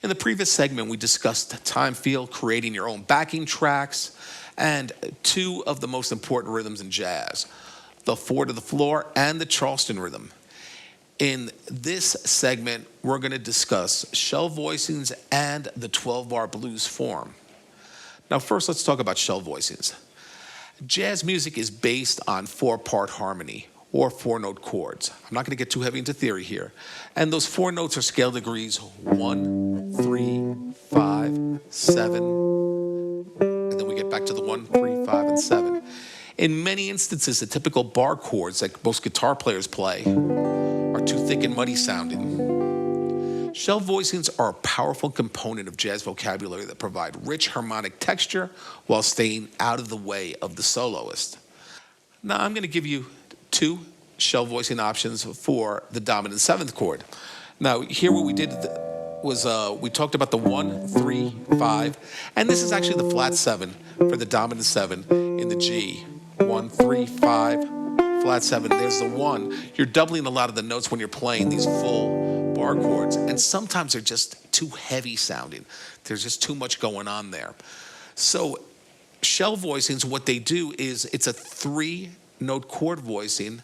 In the previous segment, we discussed time feel, creating your own backing tracks, and two of the most important rhythms in jazz, the four to the floor and the Charleston rhythm. In this segment, we're going to discuss shell voicings and the 12-bar blues form. Now, first, let's talk about shell voicings. Jazz music is based on four-part harmony, or four-note chords. I'm not going to get too heavy into theory here. And those four notes are scale degrees 1, 3, 5, 7, and then we get back to the 1, 3, 5, and 7. In many instances, the typical bar chords that most guitar players play are too thick and muddy sounding. Shell voicings are a powerful component of jazz vocabulary that provide rich harmonic texture while staying out of the way of the soloist. Now, I'm going to give you two shell voicing options for the dominant seventh chord. Now, here what we did was we talked about the 1, 3, 5, and this is actually the flat 7 for the dominant 7 in the G. 1, 3, 5, flat 7. There's the 1. You're doubling a lot of the notes when you're playing these full bar chords, and sometimes they're just too heavy sounding. There's just too much going on there. So shell voicings, what they do is it's a 3-note chord voicing,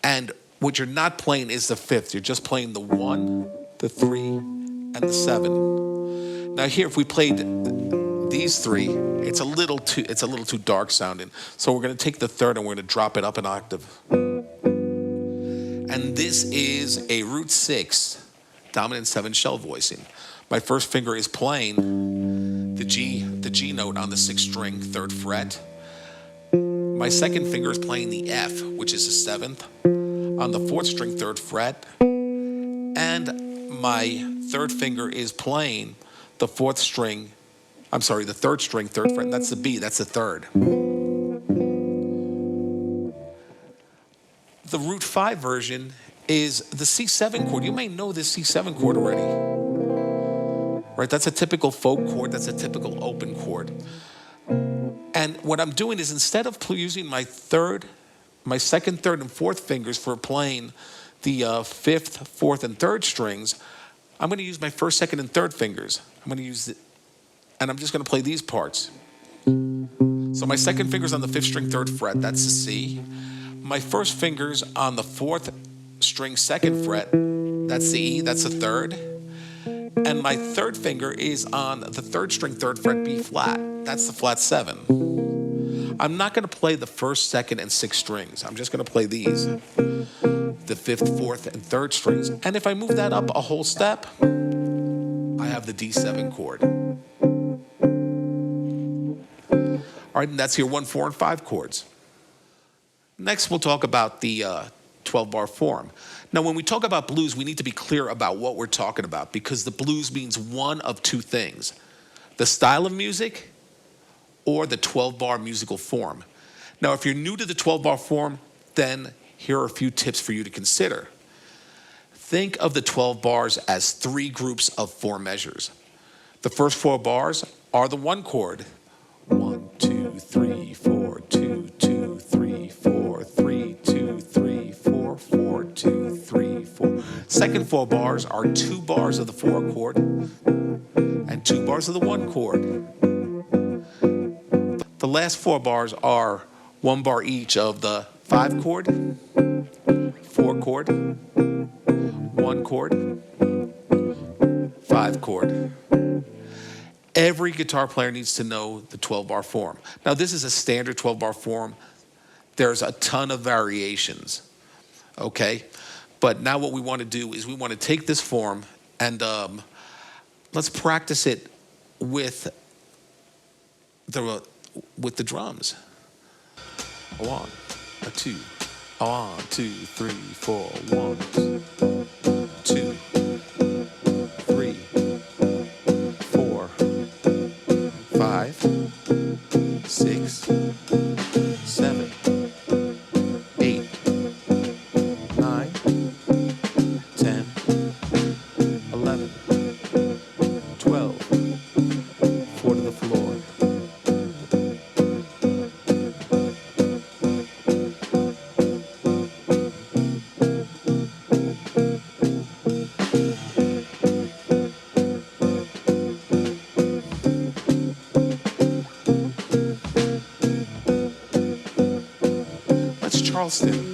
and what you're not playing is the 5th. You're just playing the 1, the 3, and the 7. Now here, if we played these three, it's a little too dark sounding. So we're going to take the 3rd and we're going to drop it up an octave. And this is a root 6 dominant 7 shell voicing. My first finger is playing the G note on the 6th string, 3rd fret. My second finger is playing the F, which is the 7th, on the 4th string, 3rd fret. And my 3rd finger is playing the 3rd string, 3rd fret, and that's the B, that's the 3rd. The root 5 version is the C7 chord. You may know this C7 chord already. Right, that's a typical folk chord, that's a typical open chord. And what I'm doing is instead of using my 2nd, 3rd, and 4th fingers for playing the 5th, 4th, and 3rd strings, I'm going to use my 1st, 2nd, and 3rd fingers. I'm going to use it, and I'm just going to play these parts. So my 2nd finger's on the 5th string, 3rd fret, that's the C. My 1st finger's on the 4th string, 2nd fret, that's the E, that's the 3rd. And my 3rd finger is on the 3rd string, 3rd fret, B flat, that's the flat 7. I'm not going to play the 1st, 2nd, and 6th strings. I'm just going to play these, the 5th, 4th, and 3rd strings. And if I move that up a whole step, I have the D7 chord. All right, and that's your 1, 4, and 5 chords. Next, we'll talk about the 12-bar form. Now, when we talk about blues, we need to be clear about what we're talking about, because the blues means one of two things: the style of music or the 12-bar musical form. Now, if you're new to the 12-bar form, then here are a few tips for you to consider. Think of the 12 bars as 3 groups of 4 measures. The first 4 bars are the 1 chord. 1, 2, 3, 4, 2, 2, 3, 4, 3, 2, 3, 4, 4, 2, 3, 4. Second 4 bars are 2 bars of the 4 chord and 2 bars of the 1 chord. The last 4 bars are 1 bar each of the 5 chord, 4 chord, 1 chord, 5 chord. Every guitar player needs to know the 12-bar form. Now, this is a standard 12-bar form. There's a ton of variations, okay? But now what we want to do is we want to take this form and let's practice it with the drums. A 1, a 2, a 1, 2, 3, 4, 1, 2, 3, 4, 5, 6, 7, 8, 9, 10, 11, 12, 4 to the floor. Charleston.